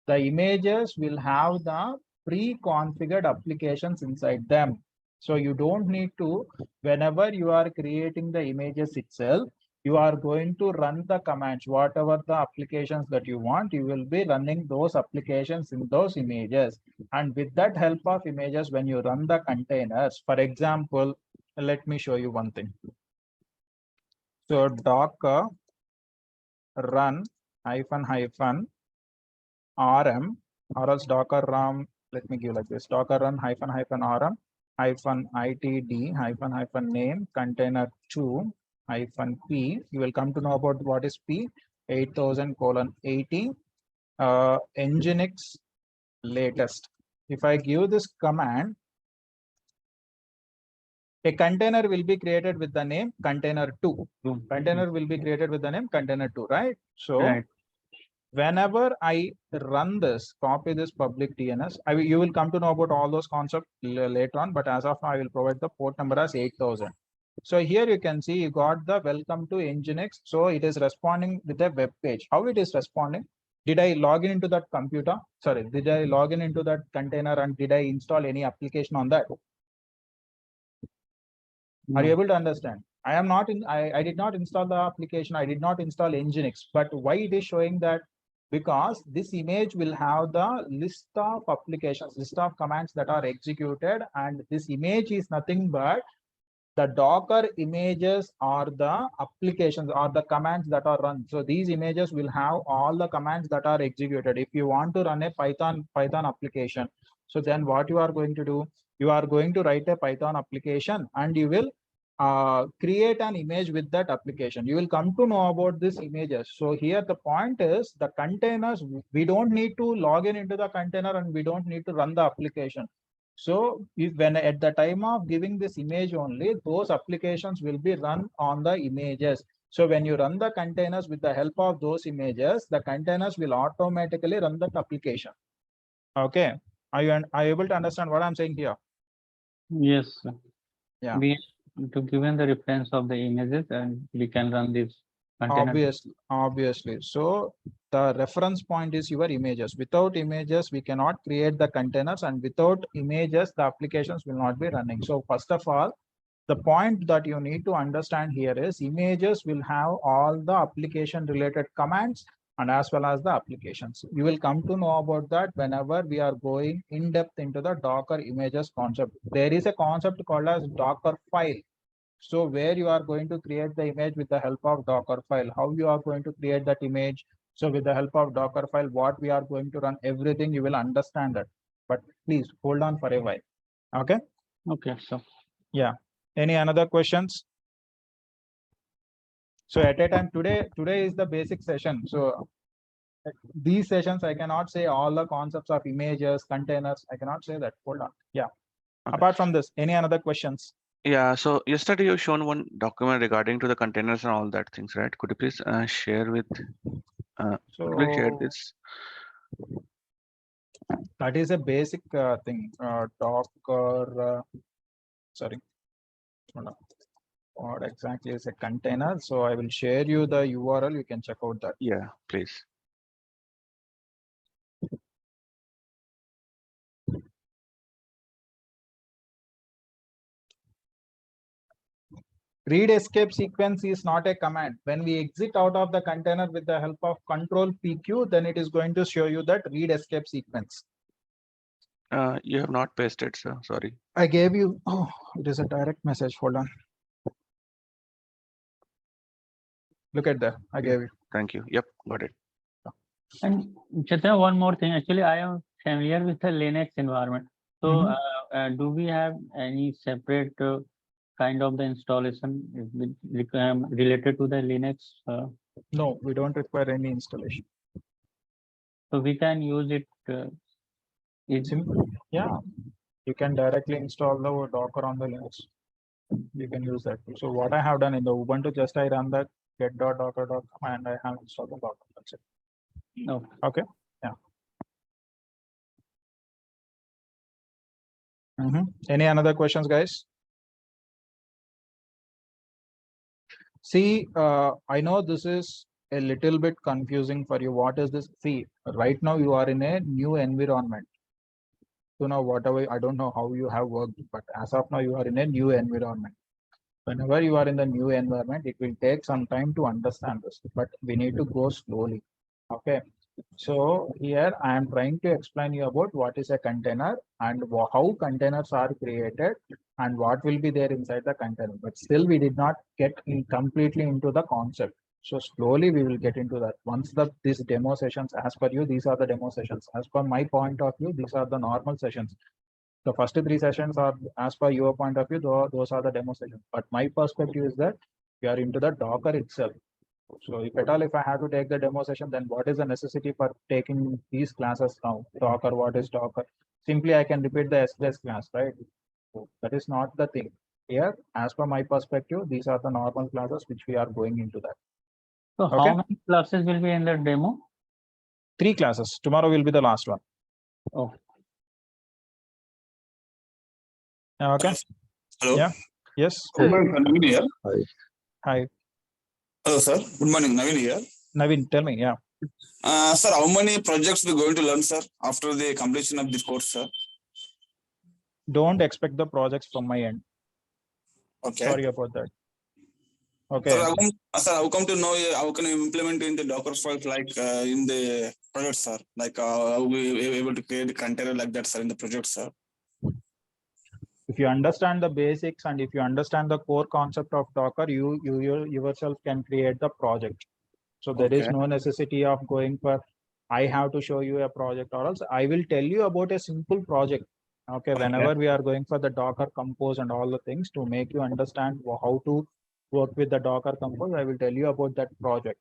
The images will have the pre-configured applications inside them. So you don't need to, whenever you are creating the images itself, you are going to run the commands, whatever the applications that you want, you will be running those applications in those images. And with that help of images, when you run the containers, for example, let me show you one thing. So Docker run --- rm or else docker run. Let me give like this: docker run hyphen hyphen rm hyphen itd hyphen hyphen name container 2 hyphen p. You will come to know about what is p. 8000:80 nginx latest. If I give this command, a container will be created with the name container2. Container will be created with the name container2, right? So Right. whenever I run this, copy this public DNS, you will come to know about all those concepts later on, but as of now, I will provide the port number as 8000. So here you can see you got the welcome to Nginx. So it is responding with a web page. How it is responding? Did I log in into that computer? Sorry, did I log in into that container and did I install any application on that? Are you able to understand? I am not in. I did not install the application. I did not install Nginx. But why it is showing that? Because this image will have the list of applications, list of commands that are executed, and this image is nothing but the Docker images or the applications or the commands that are run. So these images will have all the commands that are executed. If you want to run a Python application, so then what you are going to do? You are going to write a Python application and you will create an image with that application. You will come to know about these images. So here the point is the containers, we don't need to log in into the container and we don't need to run the application. So if when at the time of giving this image only, those applications will be run on the images. So when you run the containers with the help of those images, the containers will automatically run that application. Okay. Are you able to understand what I'm saying here? Yes. Sir. Yeah. We to given the reference of the images and we can run this container. Obviously. So the reference point is your images. Without images, we cannot create the containers, and without images, the applications will not be running. So first of all, the point that you need to understand here is images will have all the application related commands and as well as the applications. You will come to know about that whenever we are going in depth into the Docker images concept. There is a concept called as Docker file. So where you are going to create the image with the help of Docker file, how you are going to create that image. So with the help of Docker file, what we are going to run, everything you will understand that. But please hold on for a while. Okay. Okay. So yeah. Any another questions? So at a time today is the basic session. So these sessions, I cannot say all the concepts of images, containers. I cannot say that. Hold on. Yeah. Okay. Apart from this, any another questions? Yeah, so yesterday you shown one document regarding to the containers and all that things, right? Could you please share with could you please share this? That is a basic thing. Docker sorry, what exactly is a container? So I will share you the URL. You can check out that. Yeah, please. Read escape sequence is not a command. When we exit out of the container with the help of control PQ, then it is going to show you that read escape sequence. You have not pasted, sir. Sorry. I gave you. Oh, it is a direct message. Hold on. Look at that. I gave you. Thank you. Yep, got it. and Chaitanya, one more thing. Actually, I am familiar with the Linux environment. So do we have any separate kind of the installation related to the Linux? No, we don't require any installation. So we can use it. Yeah, you can directly install the Docker on the Linux. You can use that. So what I have done in the Ubuntu, just I run the get.docker.com and I have installed the Docker. That's it. No. Okay. Yeah. Any another questions, guys? See, I know this is a little bit confusing for you. What is this? See, right now you are in a new environment. So now whatever, I don't know how you have worked, but as of now you are in a new environment. Whenever you are in the new environment, it will take some time to understand this, but we need to go slowly. Okay. So here I am trying to explain you about what is a container and how containers are created and what will be there inside the container. But still we did not get completely into the concept. So slowly we will get into that. Once these demo sessions, as per you, these are the demo sessions. As per my point of view, these are the normal sessions. The first 3 sessions are, as per your point of view, those are the demo sessions. But my perspective is that we are into the Docker itself. So if at all, if I have to take the demo session, then what is the necessity for taking these classes now? Docker, what is Docker? Simply I can repeat the SLS class, right? So that is not the thing. Here, as per my perspective, these are the normal classes which we are going into that. So Okay. how many classes will be in the demo? 3 classes. Tomorrow will be the last one. Okay. Okay. Hello. Yeah. Yes. Good morning, sir. Naveen here. Hi. Hello, sir. Good morning, Naveen here. Naveen, tell me. Yeah. Sir, how many projects we going to learn, sir, after the completion of this course, sir? Don't expect the projects from my end. Okay. Sorry about that. Okay. Sir, how come to know how can you implement in the Docker files like in the project, sir? Like how we able to create a container like that, sir, in the project, sir? If you understand the basics and if you understand the core concept of Docker, you yourself can create the project. So there is no necessity of going for, I have to show you a project, or else I will tell you about a simple project. Okay, whenever we are going for the Docker Compose and all the things to make you understand how to work with the Docker Compose, I will tell you about that project.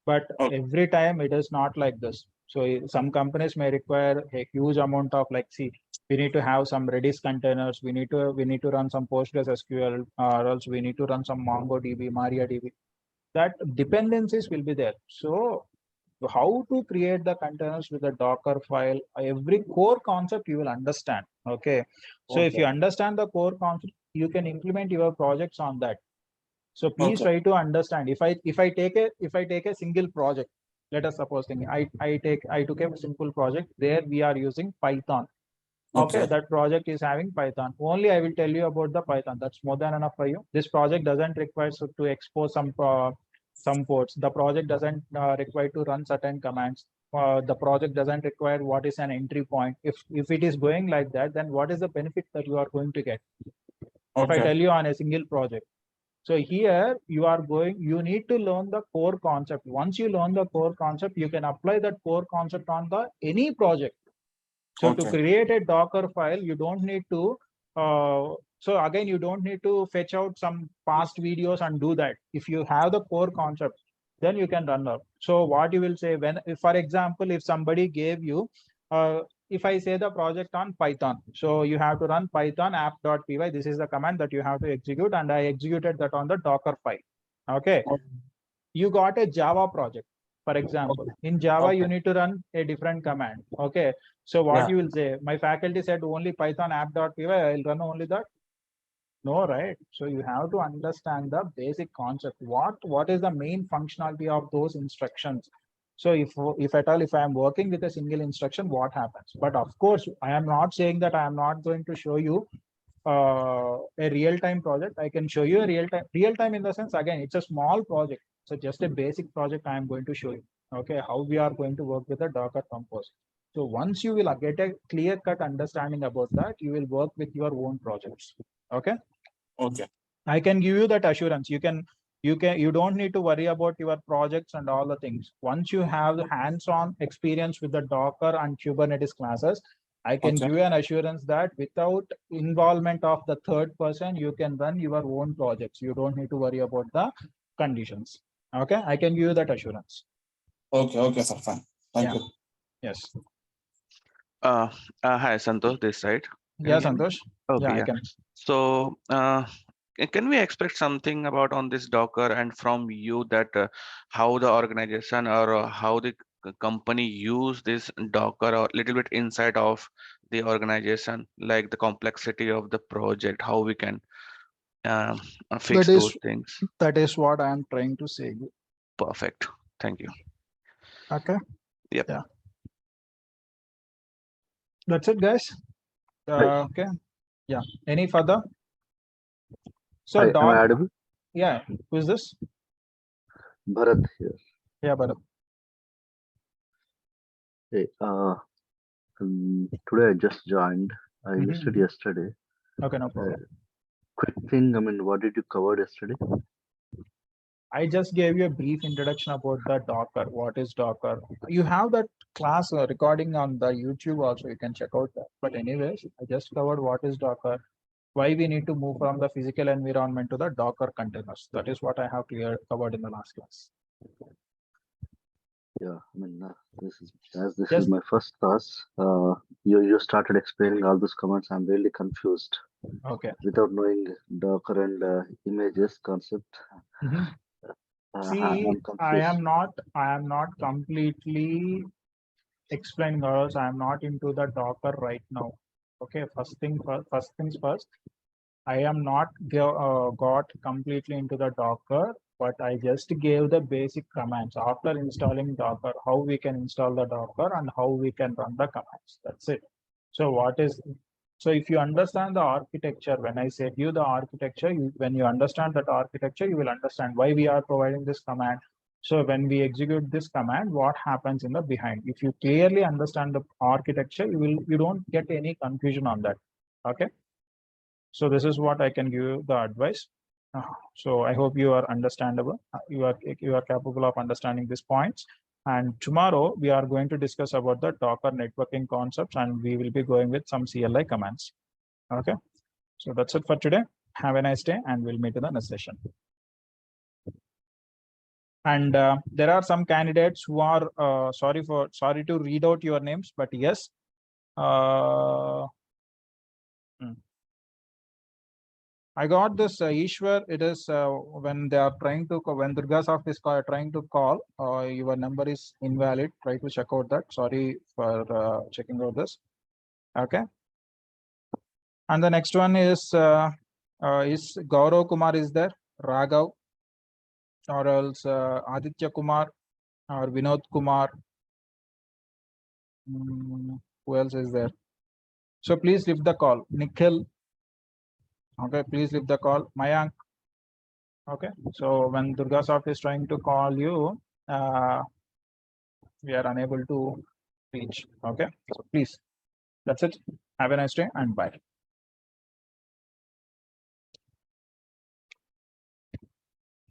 But every time it is not like this. So some companies may require a huge amount of, like, see, we need to have some Redis containers. We need to run some PostgreSQL, or else we need to run some MongoDB, MariaDB. That dependencies will be there. So how to create the containers with a Docker file, every core concept you will understand. Okay. So if you understand the core concept, you can implement your projects on that. So please try to understand. If I take a single project, let us suppose I took a simple project. There we are using Python. Okay, that project is having Python. Only I will tell you about the Python. That's more than enough for you. This project doesn't require to expose some ports. The project doesn't require to run certain commands. The project doesn't require what is an entry point. If it is going like that, then what is the benefit that you are going to get? If I tell you on a single project. So here you need to learn the core concept. Once you learn the core concept, you can apply that core concept on any project. So to create a Docker file, you don't need to, so again, you don't need to fetch out some past videos and do that. If you have the core concept, then you can run up. So what you will say for example, if somebody gave you, if I say the project on Python, so you have to run Python app.py. This is the command that you have to execute, and I executed that on the Docker file. Okay. You got a Java project, for example. In Java, you need to run a different command. Okay. So what you will say, my faculty said only Python app.py, I'll run only that. No, right? So you have to understand the basic concept. What is the main functionality of those instructions? So if at all, if I am working with a single instruction, what happens? But of course, I am not saying that I am not going to show you a real-time project. I can show you a real-time in the sense, again, it's a small project. So just a basic project I am going to show you. Okay, how we are going to work with the Docker Compose. So once you will get a clear-cut understanding about that, you will work with your own projects. Okay. Okay. I can give you that assurance. You don't need to worry about your projects and all the things. Once you have the hands-on experience with the Docker and Kubernetes classes, I can give you an assurance that without involvement of the third person, you can run your own projects. You don't need to worry about the conditions. Okay, I can give you that assurance. Okay, sir. Fine. Thank you. Yes. Hi, Santosh, this side. Yeah, Santosh. Okay, I can. So, can we expect something about on this Docker and from you that how the organization or how the company use this Docker, or little bit insight of the organization, like the complexity of the project, how we can fix those things? That is what I am trying to say. Perfect. Thank you. Okay. Yep. Yeah. That's it, guys. Okay. Yeah. Any further? So, Hi, am I audible? Yeah. Who is this? Bharat here. Yeah, Bharat. Hey, today I just joined. I missed it yesterday. Okay, no problem. Quick thing, I mean, what did you cover yesterday? I just gave you a brief introduction about the Docker. What is Docker? You have that class recording on the YouTube also. You can check out that. But anyways, I just covered what is Docker, why we need to move from the physical environment to the Docker containers. That is what I have covered in the last class. Yeah, I mean, this is my first class. You started explaining all those commands. I'm really confused. Okay. Without knowing Docker and images concept. See, I am not completely explaining, or else I am not into the Docker right now. Okay, first things first. I am not got completely into the Docker, but I just gave the basic commands after installing Docker, how we can install the Docker and how we can run the commands. That's it. So if you understand the architecture, when I said you the architecture, when you understand that architecture, you will understand why we are providing this command. So when we execute this command, what happens in the behind? If you clearly understand the architecture, you don't get any confusion on that. Okay. So this is what I can give you the advice. So I hope you are understandable. You are capable of understanding these points. And tomorrow we are going to discuss about the Docker networking concepts, and we will be going with some CLI commands. Okay. So that's it for today. Have a nice day, and we'll meet in the next session. And there are some candidates who are sorry to read out your names, but yes. I got this Ishwar. It is when they are trying to, when DURGASOFT is trying to call, your number is invalid. Try to check out that. Sorry for checking out this. Okay. And the next one is Gaurav Kumar is there, Raghav, or else Aditya Kumar or Vinod Kumar. Who else is there? So please leave the call. Nikhil. Okay, please leave the call. Mayank. Okay, so when DURGASOFT is trying to call you, we are unable to reach. Okay, so please, that's it. Have a nice day and bye.